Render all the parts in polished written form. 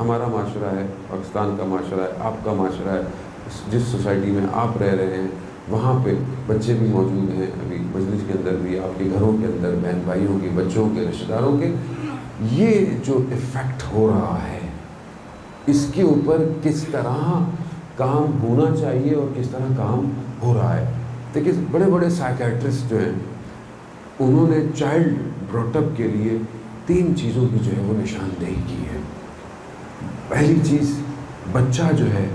ہمارا معاشرہ ہے، پاکستان کا معاشرہ ہے، آپ کا معاشرہ ہے، جس سوسائٹی میں آپ رہ رہے ہیں وہاں پہ بچے بھی موجود ہیں، ابھی مجلس کے اندر بھی، آپ کے گھروں کے اندر بہن بھائیوں کے، بچوں کے، رشتہ داروں کے، یہ جو ایفیکٹ ہو رہا ہے اس کے اوپر کس طرح کام ہونا چاہیے اور کس طرح کام ہو رہا ہے. دیکھیے بڑے بڑے سائیکیٹرسٹ جو ہیں انہوں نے چائلڈ براٹ اپ کے لیے 3 چیزوں کی جو ہے وہ نشاندہی کی ہے. پہلی چیز، بچہ جو ہے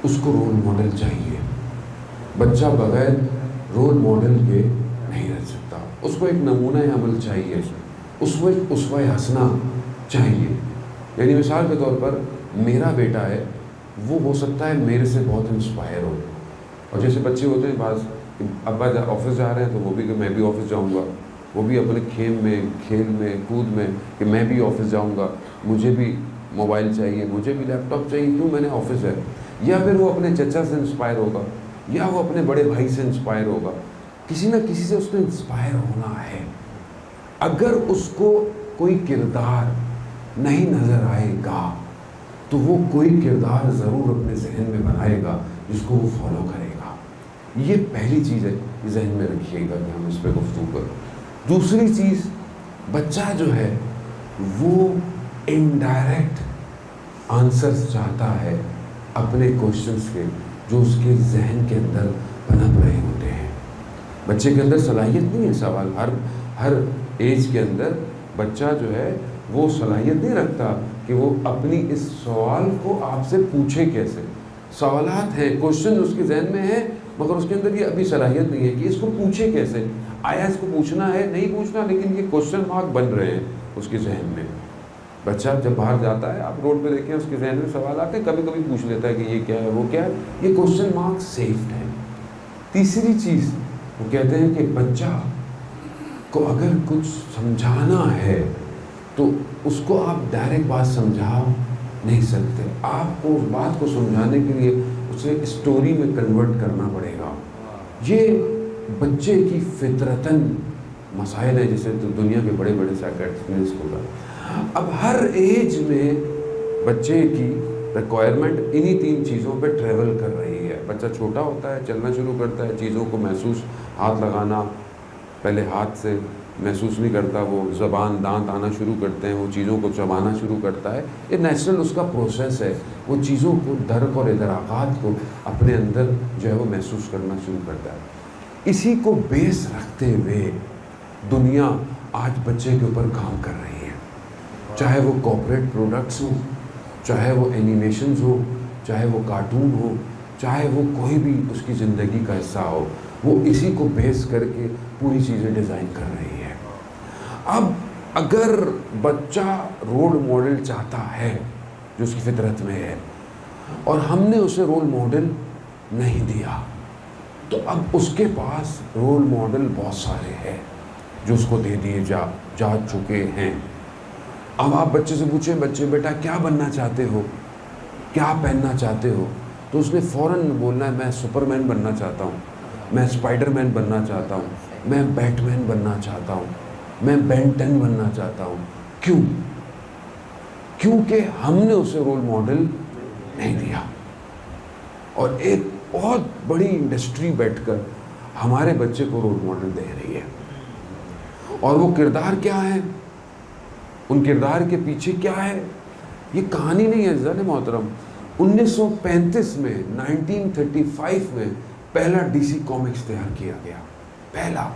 اس کو رول ماڈل چاہیے. بچہ بغیر رول ماڈل کے نہیں رہ سکتا. اس کو ایک نمونہ عمل چاہیے، اس کو ایک اسوہ حسنہ چاہیے. یعنی مثال کے طور پر میرا بیٹا ہے، وہ ہو سکتا ہے میرے سے بہت انسپائر ہو. اور جیسے بچے ہوتے ہیں بعض، ابا آفس جا رہے ہیں تو وہ بھی کہ میں بھی آفس جاؤں گا، وہ بھی اپنے کھیل میں کود میں کہ میں بھی آفس جاؤں گا، مجھے بھی موبائل چاہیے، مجھے بھی لیپ ٹاپ چاہیے، کیوں، میں نے آفس ہے. یا پھر وہ اپنے چچا سے انسپائر ہوگا، یا وہ اپنے بڑے بھائی سے انسپائر ہوگا. کسی نہ کسی سے اس نے انسپائر ہونا ہے. اگر اس کو کوئی کردار نہیں نظر آئے گا تو وہ کوئی کردار ضرور اپنے ذہن میں بنائے گا جس کو وہ فالو کرے گا. یہ پہلی چیز ہے، یہ ذہن میں رکھیے گا کہ ہم اس پہ گفتگو کریں. دوسری چیز، بچہ جو ہے وہ انڈائریکٹ آنسرز چاہتا ہے اپنے کوشچنس کے جو اس کے ذہن کے اندر پنپ رہے ہوتے ہیں. بچے کے اندر صلاحیت نہیں ہے سوال، ہر ایج کے اندر بچہ جو ہے وہ صلاحیت نہیں رکھتا کہ وہ اپنی اس سوال کو آپ سے پوچھے کیسے. سوالات ہیں، کوشچن اس کے ذہن میں ہے، مگر اس کے اندر یہ ابھی صلاحیت نہیں ہے کہ اس کو پوچھے کیسے. آیا اس کو پوچھنا ہے، نہیں پوچھنا، لیکن یہ کوشچن مارک بن رہے ہیں اس کے ذہن میں. بچہ جب باہر جاتا ہے، آپ روڈ پہ دیکھیں اس کے ذہن میں سوال آتے ہیں، کبھی کبھی پوچھ لیتا ہے کہ یہ کیا ہے، وہ کیا ہے. یہ کوشچن مارک سیفڈ ہے. تیسری چیز، وہ کہتے ہیں کہ بچہ کو اگر کچھ سمجھانا ہے تو اس کو آپ ڈائریکٹ بات سمجھا نہیں سکتے. آپ کو اس بات کو سمجھانے کے لیے اسے اسٹوری میں کنورٹ کرنا پڑے گا. یہ بچے کی فطرتاً مسائل ہیں جسے تو دنیا کے بڑے بڑے سائیکیٹرسٹ نے اس کو کہا. اب ہر ایج میں بچے کی ریکوائرمنٹ انہی 3 چیزوں پہ ٹریول کر رہی ہے. بچہ چھوٹا ہوتا ہے، چلنا شروع کرتا ہے، چیزوں کو محسوس، ہاتھ لگانا، پہلے ہاتھ سے محسوس نہیں کرتا، وہ زبان دانت آنا شروع کرتے ہیں، وہ چیزوں کو چبانا شروع کرتا ہے. یہ نیچرل اس کا پروسیس ہے. وہ چیزوں کو، درک اور ادراکات کو اپنے اندر جو ہے وہ محسوس کرنا شروع کرتا ہے. اسی کو بیس رکھتے ہوئے دنیا آج بچے کے اوپر کام کر رہی ہے. چاہے وہ کارپوریٹ پروڈکٹس ہوں، چاہے وہ اینیمیشنز ہو، چاہے وہ کارٹون ہو، چاہے وہ کوئی بھی اس کی زندگی کا حصہ ہو، وہ اسی کو بیس کر کے پوری چیزیں ڈیزائن کر رہی ہے. اب اگر بچہ رول ماڈل چاہتا ہے جو اس کی فطرت میں ہے اور ہم نے اسے رول ماڈل نہیں دیا تو اب اس کے پاس رول ماڈل بہت سارے ہیں جو اس کو دے دیے جا چکے ہیں. اب آپ بچے سے پوچھیں، بچے بیٹا کیا بننا چاہتے ہو، کیا پہننا چاہتے ہو، تو اس نے فوراً بولنا ہے میں سپر مین بننا چاہتا ہوں، میں اسپائڈر مین بننا چاہتا ہوں، میں بیٹ مین بننا چاہتا ہوں، میں بین 10 بننا چاہتا ہوں. کیوں؟ کیونکہ ہم نے اسے رول ماڈل نہیں دیا. اور ایک بہت بڑی انڈسٹری بیٹھ کر ہمارے بچے کو رول ماڈل دے رہی ہے. اور وہ کردار کیا ہے، ان کردار کے پیچھے کیا ہے، یہ کہانی نہیں ہے عزیزان محترم. 1935 میں 1935 میں پہلا ڈی سی کامکس تیار کیا گیا. پہلا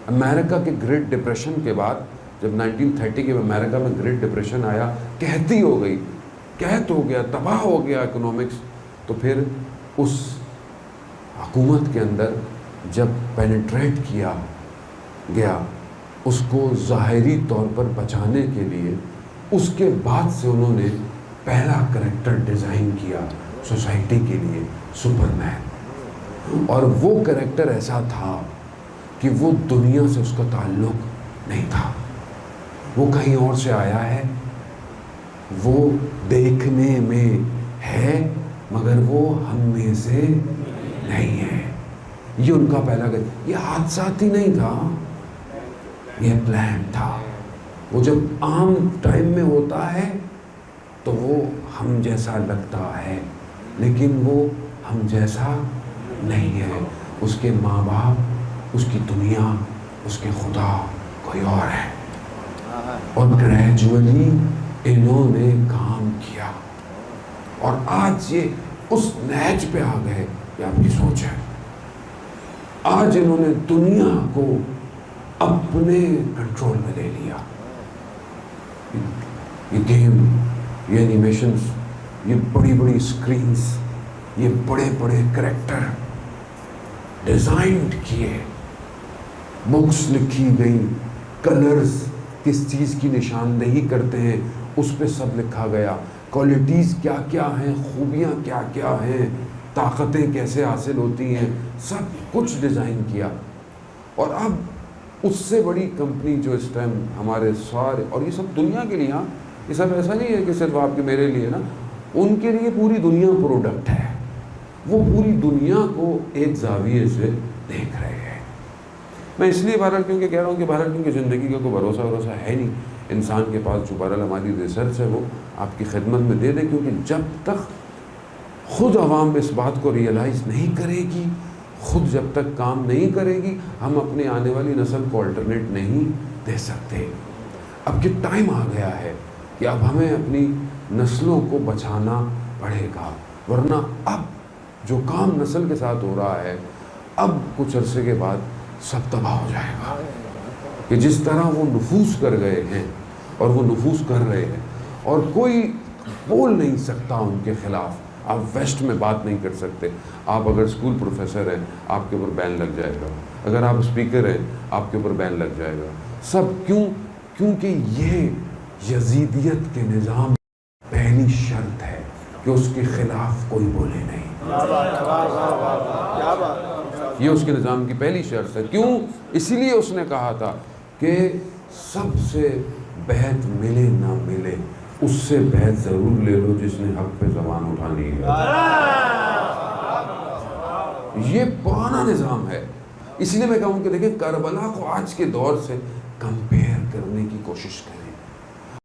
امریکہ کے گریٹ ڈپریشن کے بعد، جب 1930 کے امریکہ میں گریٹ ڈپریشن آیا، قحطی ہو گئی، قحط ہو گیا، تباہ ہو گیا اکنامکس. تو پھر اس حکومت کے اندر جب پینیٹریٹ کیا گیا اس کو ظاہری طور پر بچانے کے لیے، اس کے بعد سے انہوں نے پہلا کریکٹر ڈیزائن کیا سوسائٹی کے لیے، سپر مین. اور وہ کریکٹر ایسا تھا کہ وہ دنیا سے اس کا تعلق نہیں تھا، وہ کہیں اور سے آیا ہے، وہ دیکھنے میں ہے مگر وہ ہم میں سے نہیں ہے. یہ ان کا پہلا یہ حادثاتی نہیں تھا، یہ پلان تھا. وہ جب عام ٹائم میں ہوتا ہے تو وہ ہم جیسا لگتا ہے لیکن وہ ہم جیسا نہیں ہے. اس کے ماں باپ، اس کی دنیا، اس کے خدا کوئی اور ہے. اور گریجولی انہوں نے کام کیا اور آج یہ اس نہج پہ آ گئے کہ آپ کی سوچ ہے. آج انہوں نے دنیا کو اپنے کنٹرول میں لے لیا. یہ گیم، یہ اینیمیشنز، یہ بڑی بڑی اسکرینز، یہ بڑے بڑے کریکٹر ڈیزائنڈ کیے، بکس لکھی گئی، کلرز کس چیز کی نشاندہی کرتے ہیں اس پہ سب لکھا گیا، کوالٹیز کیا کیا ہیں، خوبیاں کیا کیا ہیں، طاقتیں کیسے حاصل ہوتی ہیں، سب کچھ ڈیزائن کیا. اور اب اس سے بڑی کمپنی جو اس ٹائم ہمارے سارے، اور یہ سب دنیا کے لیے، ہاں یہ سب ایسا نہیں ہے کہ صرف آپ کے میرے لیے نا، ان کے لیے پوری دنیا پروڈکٹ ہے. وہ پوری دنیا کو ایک زاویے سے دیکھ رہے ہیں. میں اس لیے بہرحال کیونکہ کہہ رہا ہوں کہ بہرحال کیونکہ زندگی کا کوئی بھروسہ ہے نہیں انسان کے پاس. جو بہرحال ہماری ریسرچ ہے وہ آپ کی خدمت میں دے دے، کیونکہ جب تک خود عوام اس بات کو ریئلائز نہیں کرے گی، خود جب تک کام نہیں کرے گی، ہم اپنے آنے والی نسل کو الٹرنیٹ نہیں دے سکتے. اب یہ ٹائم آ گیا ہے کہ اب ہمیں اپنی نسلوں کو بچانا پڑے گا، ورنہ اب جو کام نسل کے ساتھ ہو رہا ہے اب کچھ عرصے کے بعد سب تباہ ہو جائے گا. کہ جس طرح وہ نفوذ کر گئے ہیں اور وہ نفوذ کر رہے ہیں اور کوئی بول نہیں سکتا ان کے خلاف. آپ ویسٹ میں بات نہیں کر سکتے. آپ اگر اسکول پروفیسر ہیں آپ کے اوپر بین لگ جائے گا، اگر آپ اسپیکر ہیں آپ کے اوپر بین لگ جائے گا. سب کیونکہ یہ یزیدیت کے نظام پہلی شرط ہے کہ اس کے خلاف کوئی بولے نہیں. یہ اس کے نظام کی پہلی شرط ہے. کیوں؟ اسی لیے اس نے کہا تھا کہ سب سے بیعت ملے نہ ملے اس سے بیعت ضرور لے لو جس نے حق پہ زبان اٹھانی ہے. یہ پرانا نظام ہے. اسی لیے میں کہوں کہ دیکھیں کربلا کو آج کے دور سے کمپیئر کرنے کی کوشش کریں.